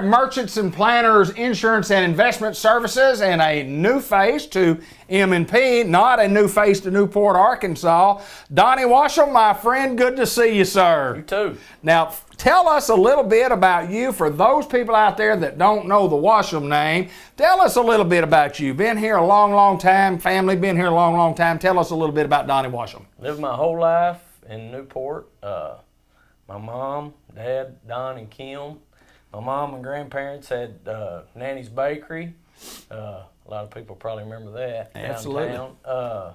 Merchants and Planners Insurance and Investment Services, and a new face to M&P, not a new face to Newport, Arkansas. Donnie Washam, my friend, good to see you, sir. You too. Now, tell us a little bit about you. For those people out there that don't know the Washam name, tell us a little bit about you. Been here a long, long time. Family been here a long, long time. Tell us a little bit about Donnie Washam. Lived my whole life in Newport. My mom, dad, Don and Kim. My mom and grandparents had Nanny's Bakery. A lot of people probably remember that. Absolutely. Downtown.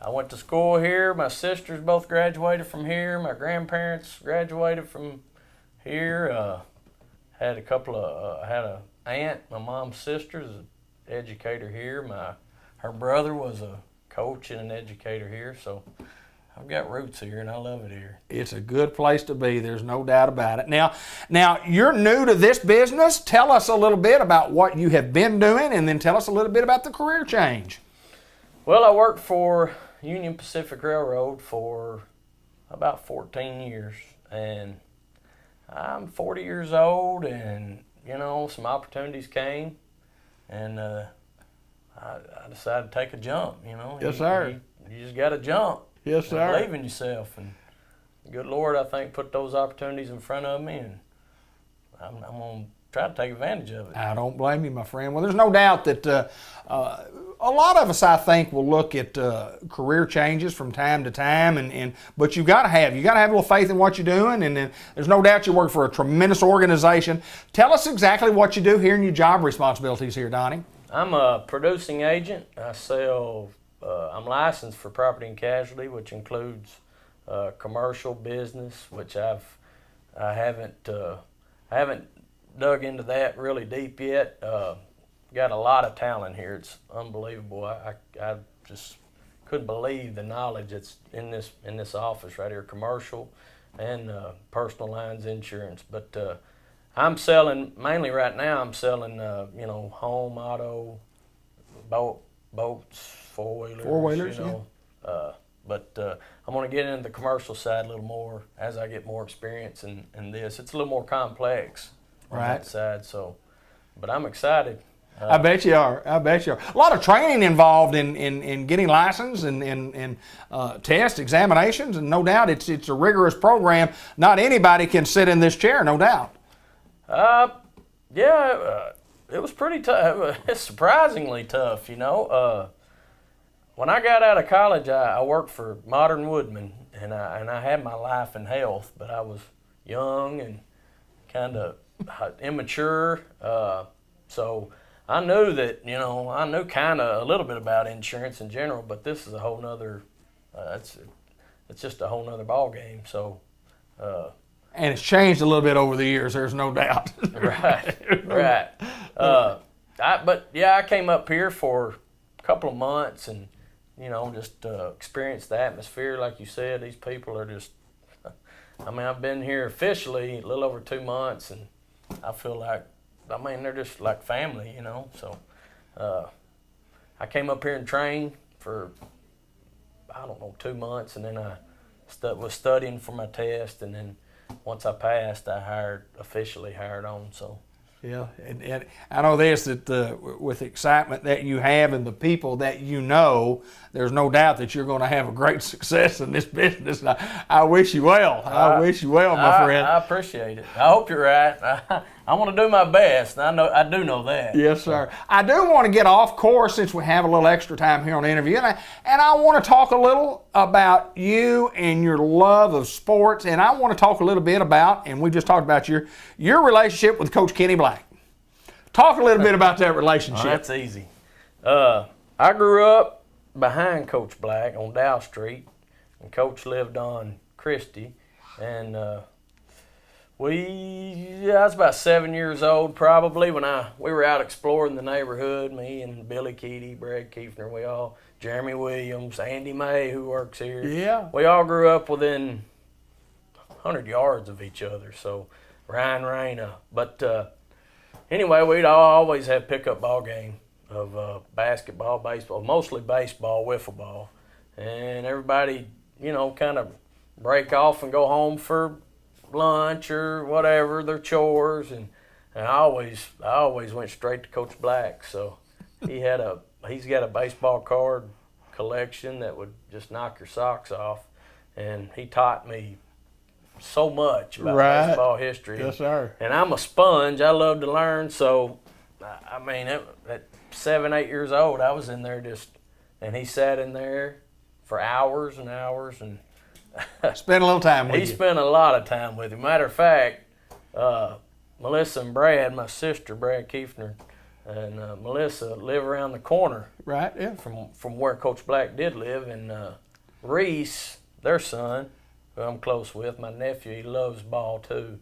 I went to school here. My sisters both graduated from here. My grandparents graduated from here. Had an aunt, my mom's sister, is an educator here. Her brother was a coach and an educator here. So I've got roots here, and I love it here. It's a good place to be. There's no doubt about it. Now, you're new to this business. Tell us a little bit about what you have been doing, and then tell us a little bit about the career change. Well, I worked for Union Pacific Railroad for about 14 years, and I'm 40 years old, and, some opportunities came, and I decided to take a jump, Yes, sir. You just got to jump. Yes, sir. Believe in yourself, and the good Lord, I think, put those opportunities in front of me, and I'm going to try to take advantage of it. I don't blame you, my friend. Well, there's no doubt that a lot of us, I think, will look at career changes from time to time, but you got to have a little faith in what you're doing, and then there's no doubt you work for a tremendous organization. Tell us exactly what you do here and your job responsibilities here, Donnie. I'm a producing agent. I sell. I'm licensed for property and casualty, which includes commercial business, which I haven't dug into that really deep yet. Got a lot of talent here. It's unbelievable. I just couldn't believe the knowledge that's in this office right here. Commercial and personal lines insurance. But I'm selling mainly right now. I'm selling home, auto, boats. Four-wheelers, but I'm going to get into the commercial side a little more as I get more experience in this. It's a little more complex on that side, but I'm excited. I bet you are. A lot of training involved in getting licensed and test examinations, and no doubt it's a rigorous program. Not anybody can sit in this chair, no doubt. It was pretty tough. It's surprisingly tough, When I got out of college, I worked for Modern Woodman, and I had my life and health, but I was young and kind of immature. So I knew that, I knew kind of a little bit about insurance in general, but this is a whole nother, it's just a whole nother ball game. So, and it's changed a little bit over the years, there's no doubt. Right. I came up here for a couple of months and, just experience the atmosphere. Like you said, these people are just, I've been here officially a little over 2 months, and I feel like, they're just like family, So I came up here and trained for, 2 months, and then I was studying for my test, and then once I passed, I officially hired on, so. Yeah, and I know this, that with the excitement that you have and the people that you know, there's no doubt that you're going to have a great success in this business. I wish you well. I wish you well, my friend. I appreciate it. I hope you're right. I want to do my best. I do know that. Yes, sir. I do want to get off course since we have a little extra time here on the interview, and I want to talk a little about you and your love of sports, and I want to talk a little bit about, and we just talked about your relationship with Coach Kenny Black. Talk a little bit about that relationship. Oh, that's easy. I grew up behind Coach Black on Dow Street, and Coach lived on Christie, and I was about 7 years old probably when we were out exploring the neighborhood, me and Billy Keaty, Brad Kiefner, Jeremy Williams, Andy May, who works here. Yeah. We all grew up within 100 yards of each other, so Ryan Rayna. But anyway, we'd always have pickup ball game of basketball, baseball, mostly baseball, wiffle ball. And everybody, kind of break off and go home for lunch or whatever, their chores. And And I always went straight to Coach Black. So he's got a baseball card collection that would just knock your socks off, and he taught me so much about baseball history. Yes, sir. And I'm a sponge. I love to learn. So, I mean, at 7, 8 years old, I was in there and he sat in there for hours and hours and spent a little time with you. He spent a lot of time with him. Matter of fact, Melissa and Brad, my sister, Brad Kiefner, and Melissa live around the corner. Right, yeah. From where Coach Black did live. And Reese, their son, who I'm close with, my nephew, he loves ball too.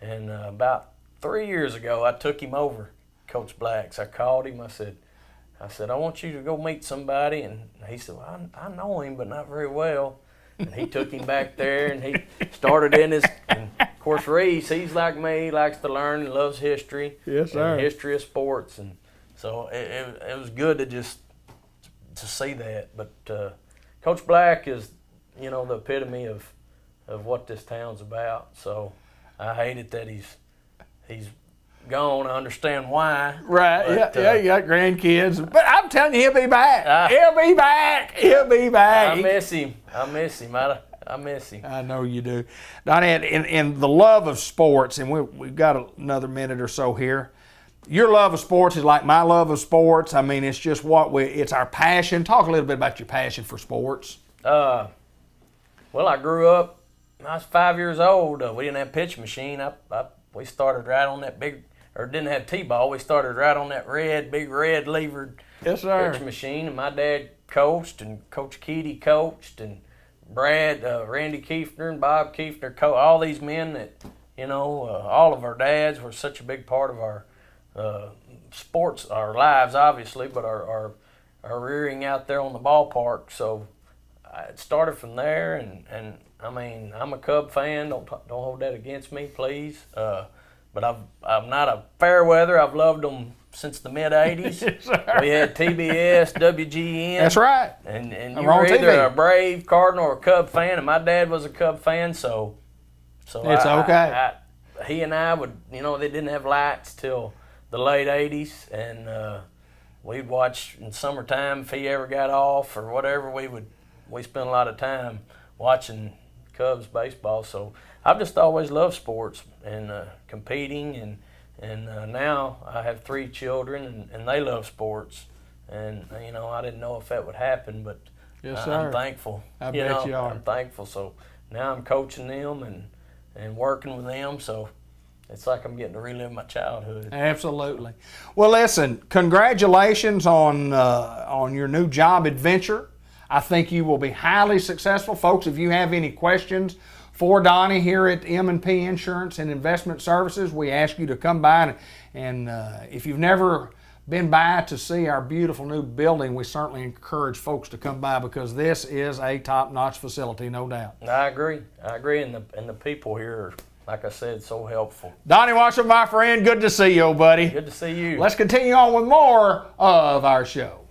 And about 3 years ago, I took him over Coach Black's. I called him. I said, I want you to go meet somebody. And he said, well, I know him, but not very well. And he took him back there, and he started in his. And of course, Reese, he's like me, he likes to learn and loves history. Yes, sir. And history of sports, and so it was good to see that. But Coach Black is, the epitome of what this town's about. So I hate it that he's gone. I understand why. Right. But, yeah. You got grandkids, but I'm telling you, he'll be back. He'll be back. I miss him. I miss him. I know you do, Donnie. And the love of sports, and we've got another minute or so here. Your love of sports is like my love of sports. I mean, it's just it's our passion. Talk a little bit about your passion for sports. Well, I grew up. I was 5 years old. We didn't have a pitch machine. We started right on that didn't have T-ball. We started right on that big red levered pitch machine. And my dad coached, and Coach Keedy coached, and Brad, Randy Kiefner, and Bob Kiefner, all these men that, all of our dads were such a big part of our sports, our lives, obviously, but our rearing out there on the ballpark. So it started from there, and I mean, I'm a Cub fan. Don't hold that against me, please. But I'm not a fair weather. I've loved them since the mid '80s. Yes, we had TBS, WGN. That's right. And you were either a Brave, Cardinal, or Cub fan. And my dad was a Cub fan, so it's okay. He and I would, they didn't have lights till the late '80s, and we'd watch in summertime if he ever got off or whatever. We spent a lot of time watching Cubs baseball. So I've just always loved sports and competing, and now I have 3 children, and they love sports. And I didn't know if that would happen, but yes, sir. I'm thankful. I bet you are. I'm thankful. So now I'm coaching them and working with them. So it's like I'm getting to relive my childhood. Absolutely. Well, listen, congratulations on your new job adventure. I think you will be highly successful. Folks, if you have any questions for Donnie here at M&P Insurance and Investment Services, we ask you to come by. And if you've never been by to see our beautiful new building, we certainly encourage folks to come by, because this is a top-notch facility, no doubt. I agree. And the people here are, like I said, so helpful. Donnie Washam, my friend, good to see you, buddy. Good to see you. Let's continue on with more of our show.